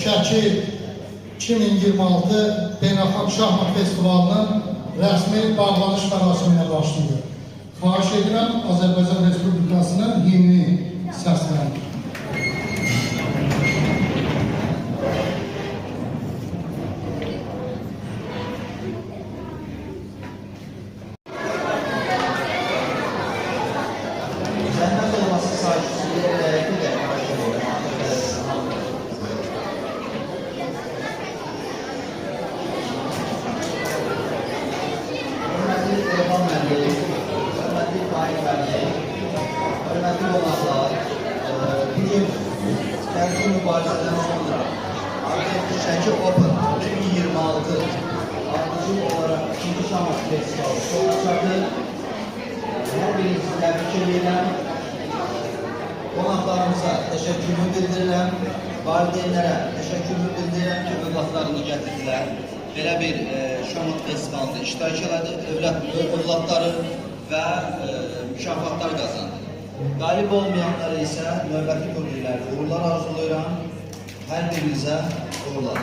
Şəki 2026 Beynəlxalq Şahmat Festivalının rəsmi bağlanış mərasiminə başlayır. Xahiş edirəm, Azərbaycan Respublikasının himni səslənir. Zəhmət olması sayəsində bir də hörmətli Elvan müəllim, hörmətli İbrahim müəllim, hörmətli qonaqlar, bugün gəldiyi mübarizədən sonra artıq Şəki Open 2026 ardıcıl olaraq 2-ci Şahmat Festivalı sona çatır. Hər birinizi təbrik edirəm. Qonaqlarımıza təşəkkürümü bildirirəm. Valideynlərə təşəkkürümü bildirirəm ki, övladlarını gətirdilər. Belə bir Şahmat Festivalında iştirak elədi. Övladları və mükafatlar qazandı. Qalib olmayanlara isə növbəti turnirlərdə uğurlar arzulayıram. Hər birinizə uğurlar.